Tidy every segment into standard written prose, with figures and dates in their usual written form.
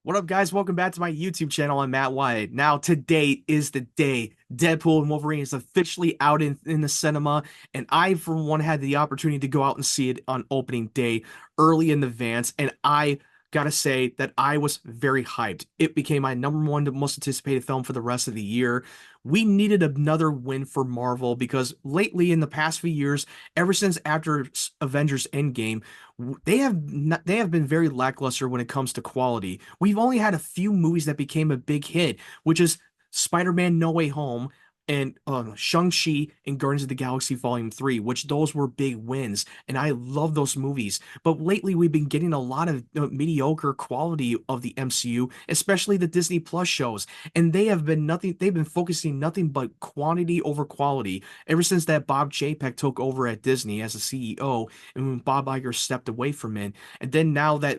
What up, guys? Welcome back to my YouTube channel. I'm Matt Wyatt. Now, today is the day Deadpool and Wolverine is officially out in the cinema, and I, for one, had the opportunity to go out and see it on opening day early in advance, and I gotta say that I was very hyped. It became my number one most anticipated film for the rest of the year. We needed another win for Marvel because lately, in the past few years, ever since after Avengers Endgame, they have been very lackluster when it comes to quality. We've only had a few movies that became a big hit, which is Spider-Man No Way Home and Shang-Chi and Guardians of the Galaxy Volume 3, which those were big wins, and I love those movies. But lately we've been getting a lot of mediocre quality of the MCU, especially the Disney Plus shows, and they've been focusing nothing but quantity over quality ever since that Bob Chapek took over at Disney as a CEO, and when Bob Iger stepped away from it. And then now that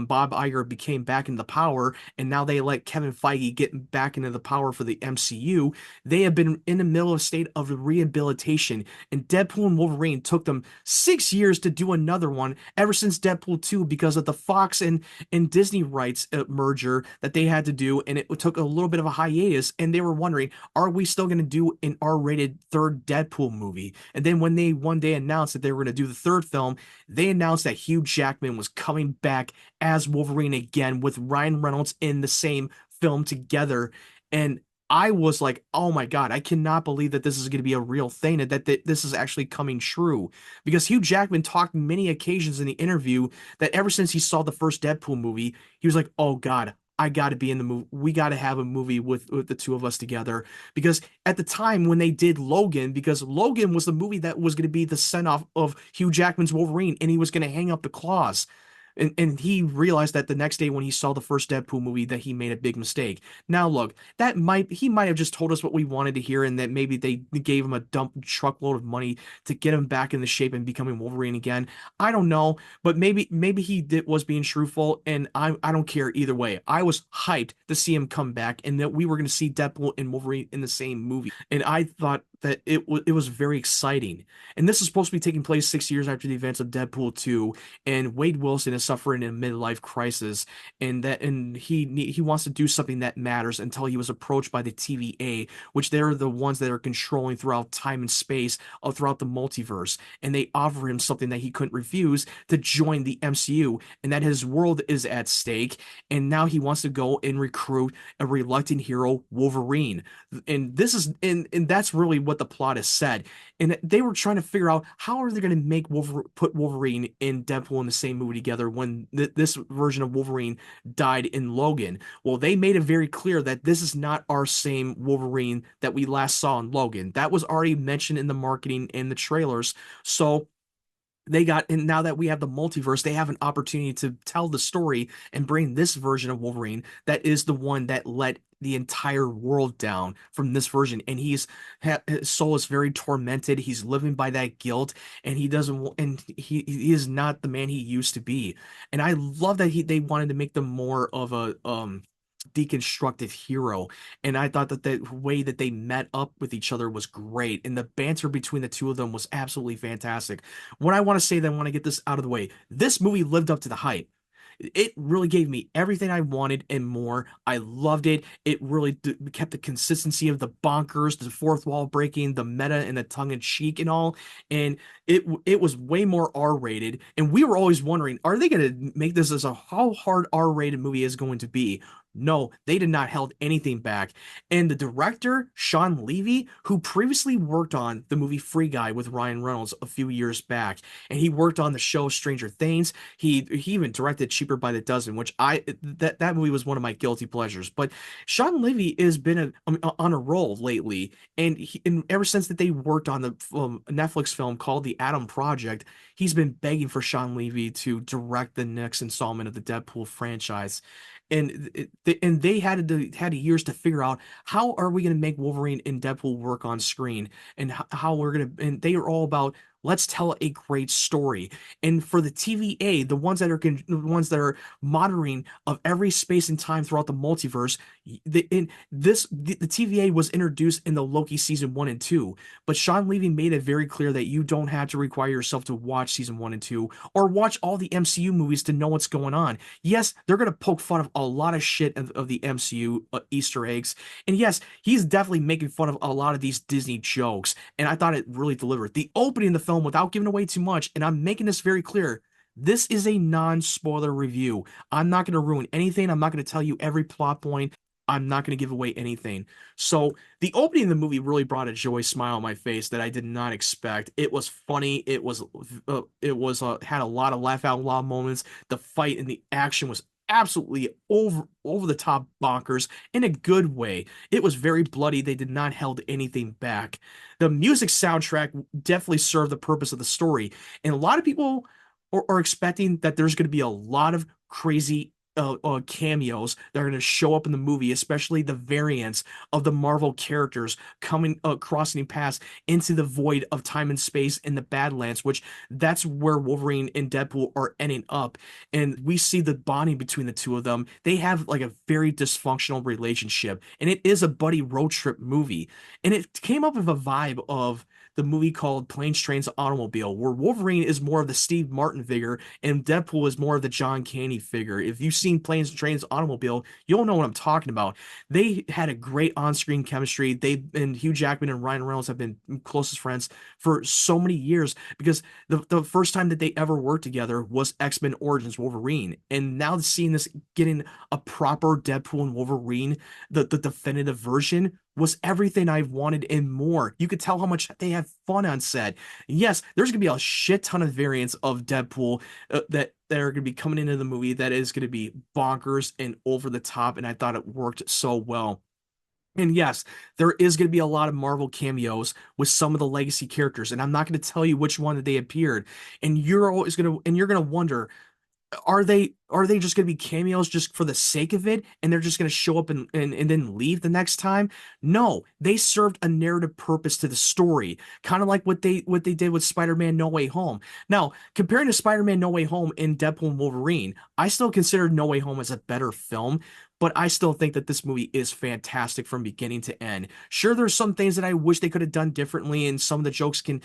Bob Iger became back into the power, and now they let Kevin Feige get back into the power for the MCU, they have been in the middle of a state of rehabilitation. And Deadpool and Wolverine took them 6 years to do another one ever since Deadpool 2 because of the Fox and Disney rights merger that they had to do, and it took a little bit of a hiatus, and they were wondering, are we still going to do an R-rated third Deadpool movie? And then when they one day announced that they were going to do the third film, they announced that Hugh Jackman was coming back as Wolverine again with Ryan Reynolds in the same film together. And I was like, oh my God, I cannot believe that this is going to be a real thing and that this is actually coming true. Because Hugh Jackman talked many occasions in the interview that ever since he saw the first Deadpool movie, he was like, oh God, I got to be in the movie. We got to have a movie with the two of us together. Because at the time when they did Logan, because Logan was the movie that was going to be the send off of Hugh Jackman's Wolverine, and he was going to hang up the claws. And he realized that the next day when he saw the first Deadpool movie that he made a big mistake. Now look, he might have just told us what we wanted to hear, and that maybe they gave him a dump truckload of money to get him back in the shape and becoming Wolverine again. I don't know, but maybe was being truthful, and I don't care either way. I was hyped to see him come back, and that we were going to see Deadpool and Wolverine in the same movie, and I thought that it was very exciting. And this is supposed to be taking place 6 years after the events of Deadpool 2, and Wade Wilson is suffering a midlife crisis, and he wants to do something that matters until he was approached by the TVA, which they're the ones that are controlling throughout time and space, throughout the multiverse, and they offer him something that he couldn't refuse to join the MCU, and that his world is at stake, and now he wants to go and recruit a reluctant hero, Wolverine. And that's really what the plot has said. And they were trying to figure out how are they going to make put Wolverine and Deadpool in the same movie together when this version of Wolverine died in Logan. Well, they made it very clear that this is not our same Wolverine that we last saw in Logan. That was already mentioned in the marketing and the trailers. So and now that we have the multiverse, they have an opportunity to tell the story and bring this version of Wolverine that is the one that let the entire world down from this version. And his soul is very tormented. He's living by that guilt, and he is not the man he used to be. And I love that they wanted to make them more of a deconstructive hero. And I thought that the way that they met up with each other was great, and the banter between the two of them was absolutely fantastic. What I want to say, then, I want to get this out of the way, this movie lived up to the hype. It really gave me everything I wanted and more. I loved it. It really kept the consistency of the bonkers, the fourth wall breaking, the meta and the tongue in cheek and all. And it was way more R-rated. And we were always wondering, are they going to make this as a how hard R-rated movie is going to be? No, they did not held anything back. And the director, Shawn Levy, who previously worked on the movie Free Guy with Ryan Reynolds a few years back, and he worked on the show Stranger Things. He even directed Cheaper by the Dozen, which that movie was one of my guilty pleasures. But Shawn Levy has been on a roll lately, and ever since that they worked on the Netflix film called The Atom Project, he's been begging for Shawn Levy to direct the next installment of the Deadpool franchise. And they had years to figure out how are we going to make Wolverine and Deadpool work on screen, and how we're going to, and they are all about Let's tell a great story. And for the TVA, the ones that are monitoring of every space and time throughout the multiverse, the TVA was introduced in the Loki season 1 and 2, but Shawn Levy made it very clear that you don't have to require yourself to watch season 1 and 2 or watch all the MCU movies to know what's going on. Yes, they're gonna poke fun of a lot of shit of the MCU Easter eggs, and yes, he's definitely making fun of a lot of these Disney jokes, and I thought it really delivered. The opening of the film, without giving away too much, and I'm making this very clear, this is a non-spoiler review. I'm not going to ruin anything. I'm not going to tell you every plot point. I'm not going to give away anything. So the opening of the movie really brought a joy smile on my face that I did not expect. It was funny. It was had a lot of laugh out loud moments. The fight and the action was absolutely over the top bonkers in a good way. It was very bloody. They did not held anything back. The music soundtrack definitely served the purpose of the story, and a lot of people are expecting that there's going to be a lot of crazy cameos that are going to show up in the movie, especially the variants of the Marvel characters coming crossing paths into the void of time and space in the Badlands, which that's where Wolverine and Deadpool are ending up. And we see the bonding between the two of them. They have like a very dysfunctional relationship, and it is a buddy road trip movie. And it came up with a vibe of the movie called Planes, Trains, Automobile, where Wolverine is more of the Steve Martin figure and Deadpool is more of the John Candy figure. If you've seen Planes, Trains, Automobile, you'll know what I'm talking about. They had a great on-screen chemistry. They and Hugh Jackman and Ryan Reynolds have been closest friends for so many years because the first time that they ever worked together was X-Men Origins Wolverine. And now seeing this getting a proper Deadpool and Wolverine, the definitive version, was everything I've wanted and more. You could tell how much they had fun on set. Yes, there's gonna be a shit ton of variants of Deadpool that are gonna be coming into the movie that is gonna be bonkers and over the top, and I thought it worked so well. And yes, there is going to be a lot of Marvel cameos with some of the legacy characters, and I'm not going to tell you which one that they appeared. And you're going to wonder, are they just going to be cameos just for the sake of it and they're just going to show up and then leave the next time? No, they served a narrative purpose to the story, kind of like what they did with Spider-Man No Way Home. Now, comparing to Spider-Man No Way Home and Deadpool and Wolverine, I still consider No Way Home as a better film, but I still think that this movie is fantastic from beginning to end. Sure, there's some things that I wish they could have done differently, and some of the jokes can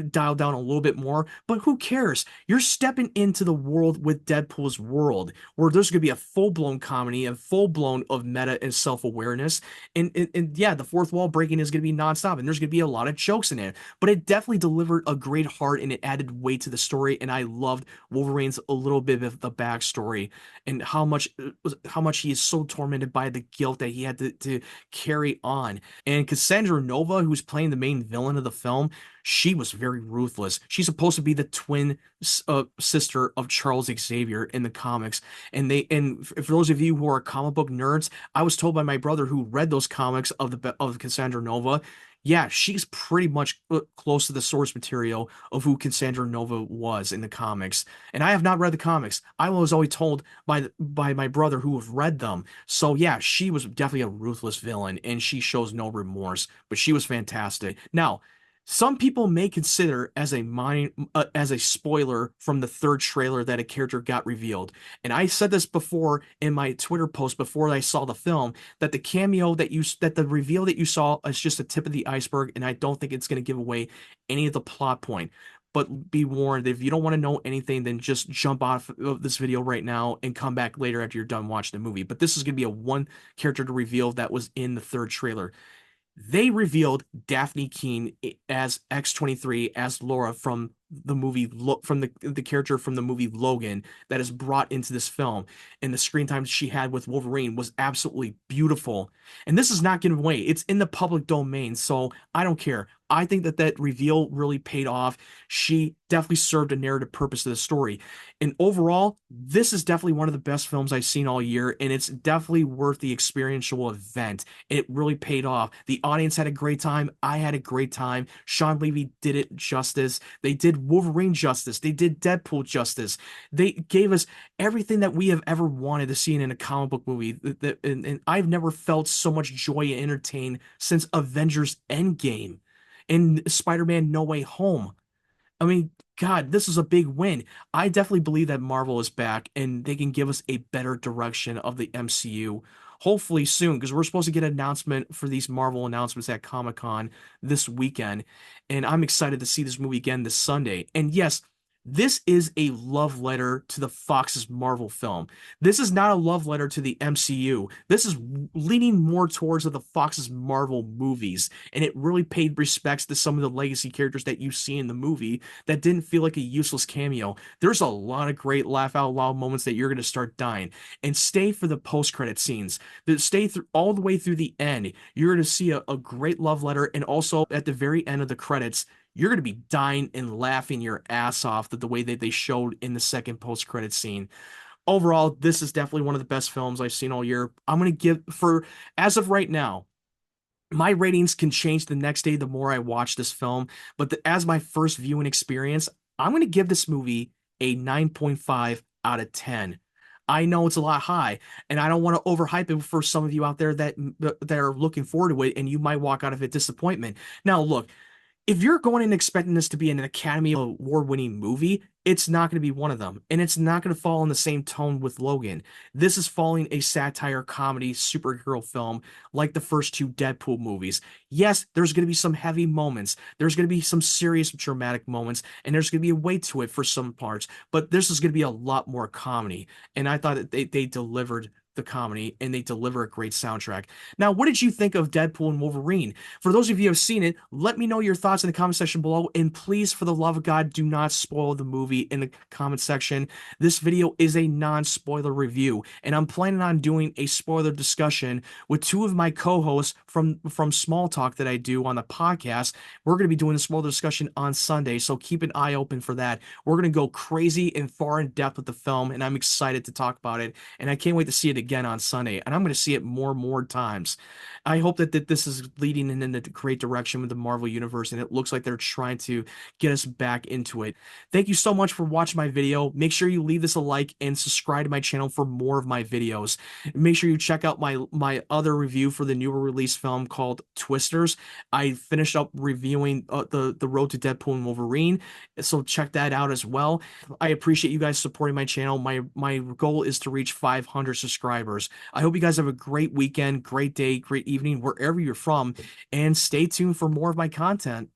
dial down a little bit more, but who cares? You're stepping into the world with Deadpool's world, where there's going to be a full-blown comedy and full-blown of meta and self-awareness. And yeah, the fourth wall breaking is going to be nonstop, and there's going to be a lot of jokes in it, but it definitely delivered a great heart and it added weight to the story. And I loved Wolverine's a little bit of the backstory and how much he is so tormented by the guilt that he had to carry on. And Cassandra Nova, who's playing the main villain of the film, she was very ruthless. She's supposed to be the twin sister of Charles Xavier in the comics. And for those of you who are comic book nerds, I was told by my brother who read those comics of Cassandra Nova, yeah, she's pretty much close to the source material of who Cassandra Nova was in the comics. And I have not read the comics. I was always told by my brother who have read them. So yeah, she was definitely a ruthless villain, and she shows no remorse. But she was fantastic. Now, some people may consider as a spoiler from the third trailer that a character got revealed. And I said this before in my Twitter post before I saw the film, that the reveal that you saw is just the tip of the iceberg, and I don't think it's going to give away any of the plot point. But be warned, if you don't want to know anything, then just jump off of this video right now and come back later after you're done watching the movie. But this is going to be a one character to reveal that was in the third trailer. They revealed Daphne Keene as X-23, as Laura from the movie, from the character from the movie Logan, that is brought into this film. And the screen time she had with Wolverine was absolutely beautiful. And this is not given away. It's in the public domain, so I don't care. I think that reveal really paid off. She definitely served a narrative purpose to the story. And overall, this is definitely one of the best films I've seen all year, and it's definitely worth the experiential event. It really paid off. The audience had a great time. I had a great time. Shawn Levy did it justice. They did Wolverine justice. They did Deadpool justice. They gave us everything that we have ever wanted to see in a comic book movie. And I've never felt so much joy and entertained since Avengers Endgame and Spider-Man No Way Home. I mean, God, this is a big win. I definitely believe that Marvel is back and they can give us a better direction of the MCU. Hopefully soon, because we're supposed to get an announcement for these Marvel announcements at Comic-Con this weekend. And I'm excited to see this movie again this Sunday. And yes, this is a love letter to the Fox's Marvel film. This is not a love letter to the MCU. This is leaning more towards the Fox's Marvel movies. And it really paid respects to some of the legacy characters that you see in the movie that didn't feel like a useless cameo. There's a lot of great laugh out loud moments that you're going to start dying. And stay for the post-credit scenes. Stay through all the way through the end. You're going to see a great love letter. And also at the very end of the credits, you're going to be dying and laughing your ass off the way that they showed in the second post-credit scene. Overall, this is definitely one of the best films I've seen all year. I'm going to give, for as of right now, my ratings can change the next day the more I watch this film, but as my first viewing experience, I'm going to give this movie a 9.5 out of 10. I know it's a lot high, and I don't want to overhype it for some of you out there that are looking forward to it, and you might walk out of it disappointment. Now, look, if you're going in expecting this to be an Academy Award-winning movie, it's not going to be one of them. And it's not going to fall in the same tone with Logan. This is following a satire comedy superhero film like the first two Deadpool movies. Yes, there's going to be some heavy moments. There's going to be some serious dramatic moments, and there's going to be a weight to it for some parts. But this is going to be a lot more comedy. And I thought that they delivered the comedy and they deliver a great soundtrack. Now, what did you think of Deadpool and Wolverine? For those of you who have seen it, let me know your thoughts in the comment section below. And please, for the love of God, do not spoil the movie in the comment section. This video is a non-spoiler review, and I'm planning on doing a spoiler discussion with two of my co-hosts from Small Talk that I do on the podcast. We're going to be doing a spoiler discussion on Sunday, so keep an eye open for that. We're going to go crazy and far in depth with the film, and I'm excited to talk about it, and I can't wait to see it again on Sunday, and I'm going to see it more and more times. I hope that this is leading in a great direction with the Marvel Universe, and it looks like they're trying to get us back into it. Thank you so much for watching my video. Make sure you leave this a like and subscribe to my channel for more of my videos. Make sure you check out my other review for the newer release film called Twisters. I finished up reviewing the Road to Deadpool and Wolverine, so check that out as well. I appreciate you guys supporting my channel. My goal is to reach 500 subscribers. I hope you guys have a great weekend, great day, great evening, wherever you're from, and stay tuned for more of my content.